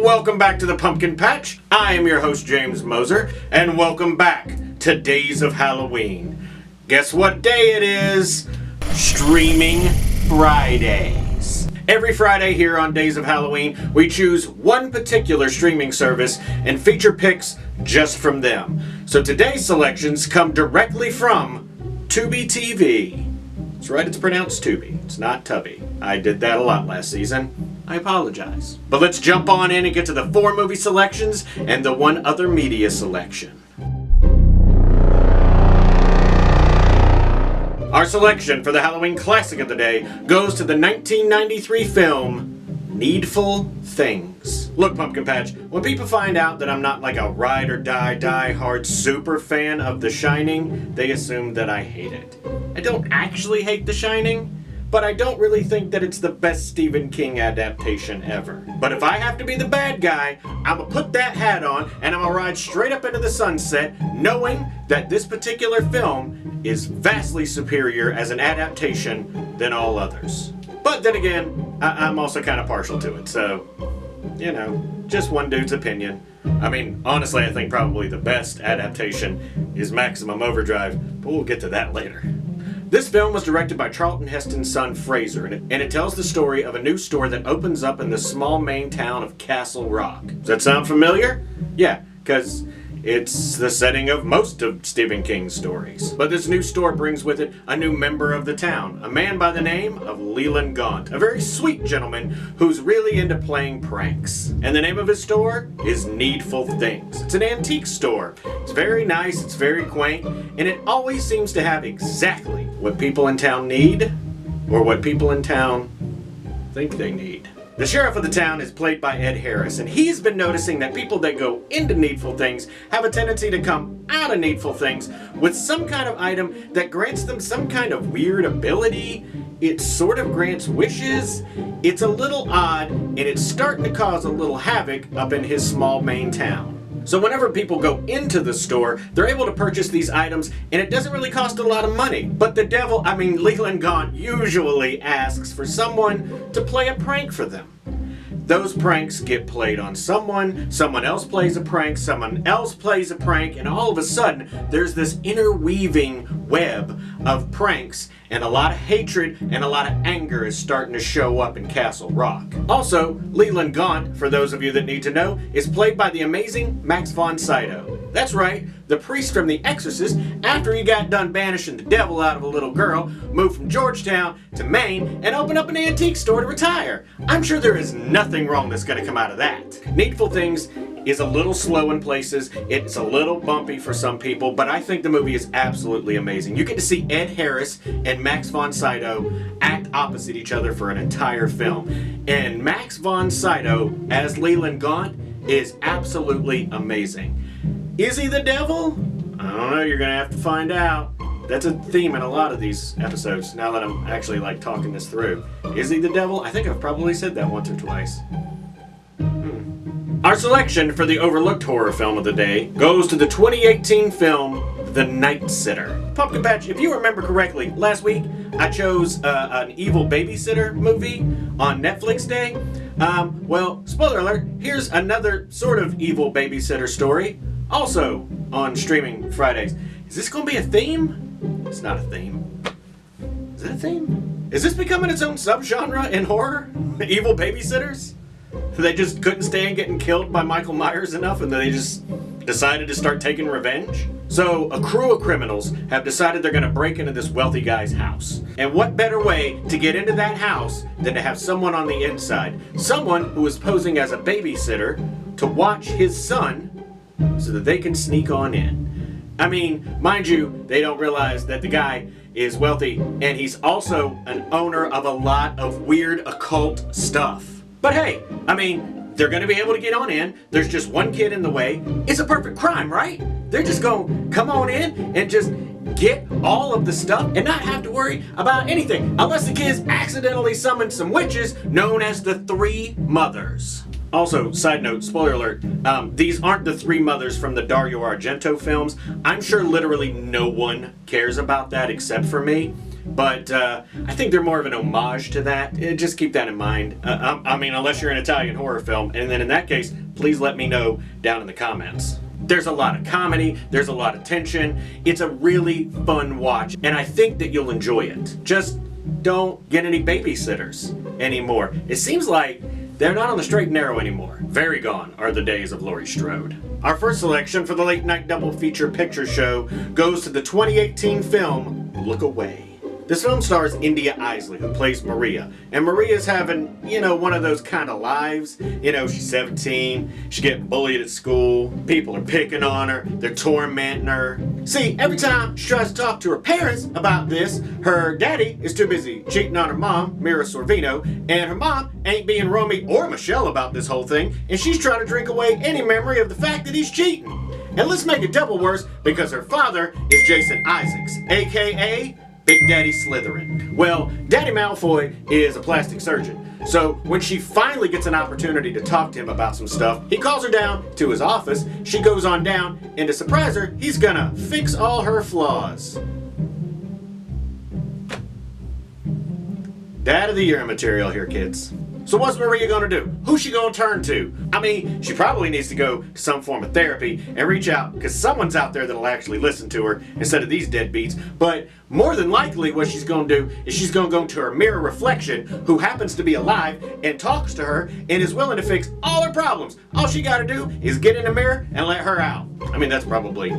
Welcome back to the Pumpkin Patch. I am your host, James Moser, and welcome back to Days of Halloween. Guess what day it is? Streaming Fridays. Every Friday here on Days of Halloween, we choose one particular streaming service and feature picks just from them. So today's selections come directly from Tubi TV. That's right, it's pronounced Tubi. It's not Tubby. I did that a lot last season. I apologize. But let's jump on in and get to the 4 movie selections and the 1 other media selection. Our selection for the Halloween classic of the day goes to the 1993 film Needful Things. Look, Pumpkin Patch, when people find out that I'm not like a ride or die hard super fan of The Shining, they assume that I hate it. I don't actually hate The Shining, but I don't really think that it's the best Stephen King adaptation ever. But if I have to be the bad guy, I'm gonna put that hat on and I'm gonna ride straight up into the sunset knowing that this particular film is vastly superior as an adaptation than all others. But then again, I'm also kind of partial to it, so, you know, just one dude's opinion. I mean, honestly, I think probably the best adaptation is Maximum Overdrive, but we'll get to that later. This film was directed by Charlton Heston's son Fraser, and it tells the story of a new store that opens up in the small Maine town of Castle Rock. Does that sound familiar? Yeah, because it's the setting of most of Stephen King's stories. But this new store brings with it a new member of the town, a man by the name of Leland Gaunt, a very sweet gentleman who's really into playing pranks. And the name of his store is Needful Things. It's an antique store. It's very nice, it's very quaint, and it always seems to have exactly what people in town need, or what people in town think they need. The sheriff of the town is played by Ed Harris, and he's been noticing that people that go into Needful Things have a tendency to come out of Needful Things with some kind of item that grants them some kind of weird ability. It sort of grants wishes. It's a little odd, and it's starting to cause a little havoc up in his small Maine town. So whenever people go into the store, they're able to purchase these items, and it doesn't really cost a lot of money. But the devil, Leland Gaunt, usually asks for someone to play a prank for them. Those pranks get played on someone else plays a prank, someone else plays a prank, and all of a sudden, there's this interweaving web of pranks, and a lot of hatred and a lot of anger is starting to show up in Castle Rock. Also, Leland Gaunt, for those of you that need to know, is played by the amazing Max von Sydow. That's right, the priest from The Exorcist, after he got done banishing the devil out of a little girl, moved from Georgetown to Maine and opened up an antique store to retire. I'm sure there is nothing wrong that's going to come out of that. Needful Things is a little slow in places, it's a little bumpy for some people, but I think the movie is absolutely amazing. You get to see Ed Harris and Max von Sydow act opposite each other for an entire film. And Max von Sydow as Leland Gaunt is absolutely amazing. Is he the devil? I don't know, you're gonna have to find out. That's a theme in a lot of these episodes, now that I'm actually talking this through. Is he the devil? I think I've probably said that once or twice. Our selection for the overlooked horror film of the day goes to the 2018 film The Night Sitter. Pumpkin Patch, if you remember correctly, last week I chose an evil babysitter movie on Netflix Day. Well, spoiler alert, here's another sort of evil babysitter story, also on streaming Fridays. Is this going to be a theme? It's not a theme. Is it a theme? Is this becoming its own subgenre in horror? Evil babysitters? They just couldn't stand getting killed by Michael Myers enough and they just decided to start taking revenge? So a crew of criminals have decided they're going to break into this wealthy guy's house. And what better way to get into that house than to have someone on the inside? Someone who is posing as a babysitter to watch his son so that they can sneak on in. I mean, mind you, they don't realize that the guy is wealthy and he's also an owner of a lot of weird occult stuff. But hey, they're going to be able to get on in. There's just one kid in the way. It's a perfect crime, right? They're just going to come on in and just get all of the stuff and not have to worry about anything. Unless the kids accidentally summon some witches known as the Three Mothers. Also, side note, spoiler alert, these aren't the Three Mothers from the Dario Argento films. I'm sure literally no one cares about that except for me. but I think they're more of an homage to that. Just keep that in mind. I mean, unless you're an Italian horror film, and then in that case, please let me know down in the comments. There's a lot of comedy, there's a lot of tension. It's a really fun watch, and I think that you'll enjoy it. Just don't get any babysitters anymore. It seems like they're not on the straight and narrow anymore. Very gone are the days of Laurie Strode. Our first selection for the late night double feature picture show goes to the 2018 film Look Away. This film stars India Isley, who plays Maria. And Maria's having, one of those kind of lives. She's 17, she's getting bullied at school, people are picking on her, they're tormenting her. See, every time she tries to talk to her parents about this, her daddy is too busy cheating on her mom, Mira Sorvino, and her mom ain't being Romy or Michelle about this whole thing, and she's trying to drink away any memory of the fact that he's cheating. And let's make it double worse, because her father is Jason Isaacs, aka Big Daddy Slytherin. Well, Daddy Malfoy is a plastic surgeon, so when she finally gets an opportunity to talk to him about some stuff, he calls her down to his office, she goes on down, and to surprise her, he's gonna fix all her flaws. Dad of the Year material here, kids. So what's Maria gonna do? Who's she gonna turn to? I mean, she probably needs to go to some form of therapy and reach out, because someone's out there that'll actually listen to her instead of these deadbeats. But more than likely what she's gonna do is she's gonna go to her mirror reflection, who happens to be alive and talks to her and is willing to fix all her problems. All she gotta do is get in the mirror and let her out. I mean, that's probably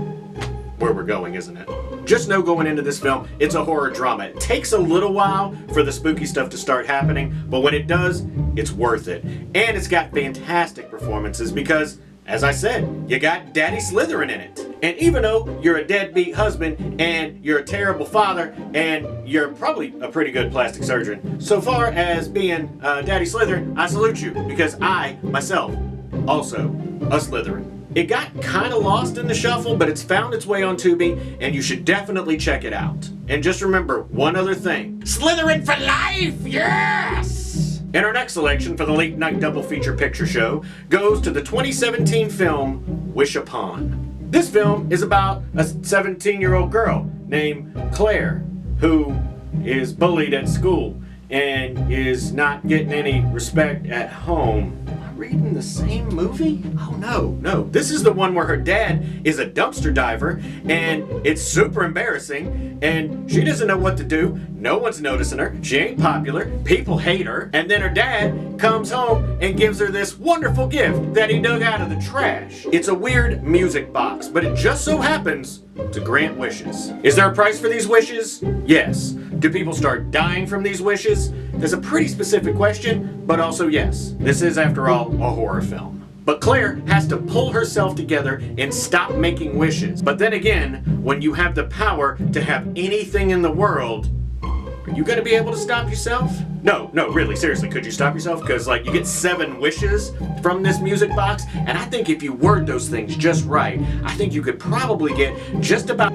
where we're going, isn't it? Just know going into this film, it's a horror drama. It takes a little while for the spooky stuff to start happening, but when it does, it's worth it. And it's got fantastic performances because, as I said, you got Daddy Slytherin in it. And even though you're a deadbeat husband and you're a terrible father and you're probably a pretty good plastic surgeon, so far as being Daddy Slytherin, I salute you, because I, myself, also a Slytherin. It got kind of lost in the shuffle, but it's found its way on Tubi, and you should definitely check it out. And just remember one other thing. Slytherin for life! Yes! And our next selection for the late night double feature picture show goes to the 2017 film Wish Upon. This film is about a 17-year-old girl named Claire who is bullied at school and is not getting any respect at home. Reading the same movie? Oh no. This is the one where her dad is a dumpster diver and it's super embarrassing and she doesn't know what to do. No one's noticing her. She ain't popular. People hate her. And then her dad comes home and gives her this wonderful gift that he dug out of the trash. It's a weird music box, but it just so happens to grant wishes. Is there a price for these wishes? Yes. Do people start dying from these wishes? That's a pretty specific question, but also yes. This is, after all, a horror film. But Claire has to pull herself together and stop making wishes. But then again, when you have the power to have anything in the world, are you gonna be able to stop yourself? No, really, seriously, could you stop yourself? Because, you get 7 wishes from this music box, and I think if you word those things just right, I think you could probably get just about...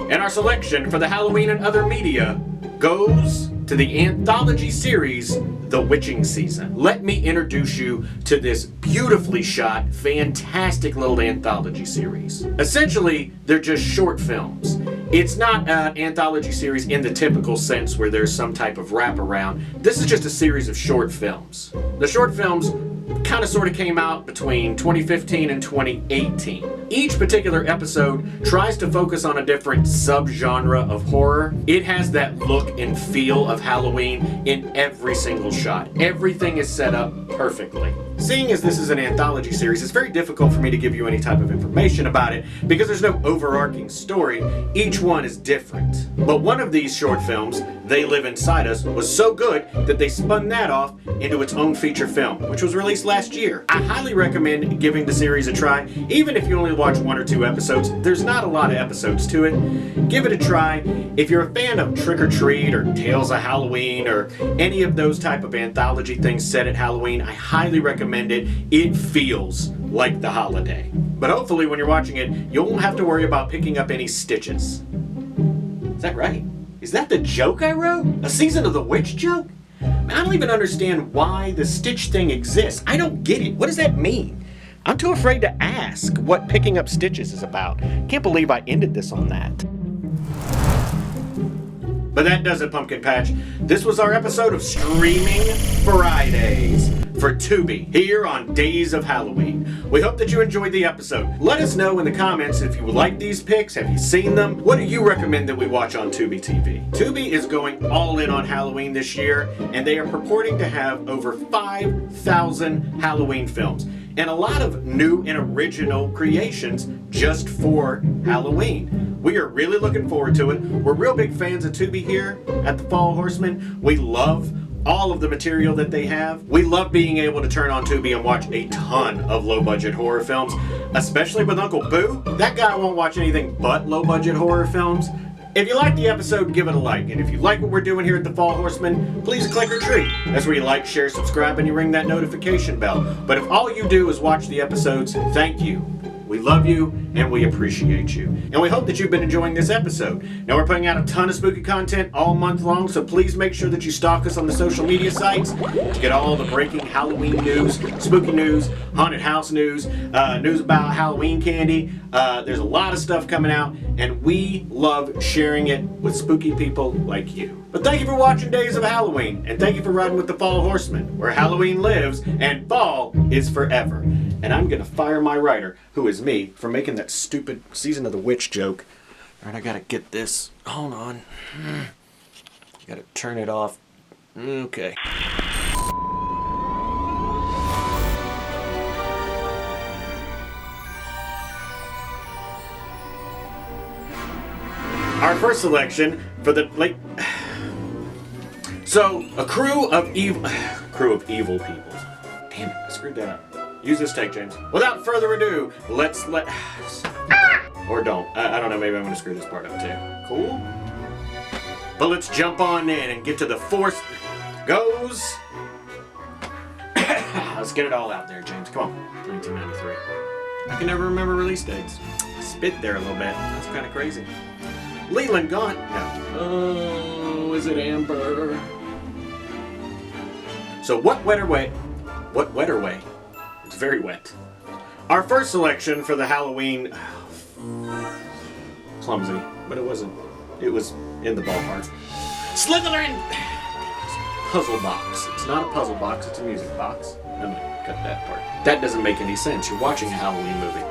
And our selection for the Halloween and other media goes to the anthology series, The Witching Season. Let me introduce you to this beautifully shot, fantastic little anthology series. Essentially, they're just short films. It's not an anthology series in the typical sense where there's some type of wraparound. This is just a series of short films. The short films kind of sort of came out between 2015 and 2018. Each particular episode tries to focus on a different subgenre of horror. It has that look and feel of Halloween in every single shot. Everything is set up perfectly. Seeing as this is an anthology series, it's very difficult for me to give you any type of information about it because there's no overarching story. Each one is different. But one of these short films, They Live Inside Us, was so good that they spun that off into its own feature film, which was released last year. I highly recommend giving the series a try, even if you only watch 1 or 2 episodes. There's not a lot of episodes to it. Give it a try. If you're a fan of Trick or Treat or Tales of Halloween or any of those type of anthology things set at Halloween, I highly recommend it. It feels like the holiday. But hopefully when you're watching it, you won't have to worry about picking up any stitches. Is that right? Is that the joke I wrote? A Season of the Witch joke? I don't even understand why the stitch thing exists. I don't get it. What does that mean? I'm too afraid to ask what Picking Up Stitches is about. Can't believe I ended this on that. But that does it, Pumpkin Patch. This was our episode of Streaming Fridays for Tubi here on Days of Halloween. We hope that you enjoyed the episode. Let us know in the comments if you like these picks. Have you seen them? What do you recommend that we watch on Tubi TV? Tubi is going all in on Halloween this year, and they are purporting to have over 5,000 Halloween films and a lot of new and original creations just for Halloween. We are really looking forward to it. We're real big fans of Tubi here at the Fall Horsemen. We love all of the material that they have. We love being able to turn on Tubi and watch a ton of low-budget horror films, especially with Uncle Boo. That guy won't watch anything but low-budget horror films. If you like the episode, give it a like. And if you like what we're doing here at the Fall Horsemen, please click or treat. That's where you like, share, subscribe, and you ring that notification bell. But if all you do is watch the episodes, thank you. We love you, and we appreciate you. And we hope that you've been enjoying this episode. Now, we're putting out a ton of spooky content all month long, so please make sure that you stalk us on the social media sites to get all the breaking Halloween news, spooky news, haunted house news, news about Halloween candy. There's a lot of stuff coming out, and we love sharing it with spooky people like you. But thank you for watching Days of Halloween, and thank you for riding with the Fall Horsemen, where Halloween lives and fall is forever. And I'm gonna fire my writer, who is me, for making that stupid Season of the Witch joke. Alright, I gotta get this. Hold on. Gotta turn it off. Okay. Our first selection for the late. So, a crew of evil people. Damn it, I screwed that up. Use this take, James. Without further ado, or don't. I don't know, maybe I'm gonna screw this part up too. Cool? But let's jump on in and get to the force goes. Let's get it all out there, James. Come on. 1993. I can never remember release dates. Spit there a little bit. That's kind of crazy. Leland Gaunt. No. Oh, is it Amber? So what wetter way? What wetter way? It's very wet. Our first selection for the Halloween... clumsy, but it wasn't. It was in the ballpark. Slytherin! Puzzle box. It's not a puzzle box, it's a music box. I'm gonna cut that part. That doesn't make any sense. You're watching a Halloween movie.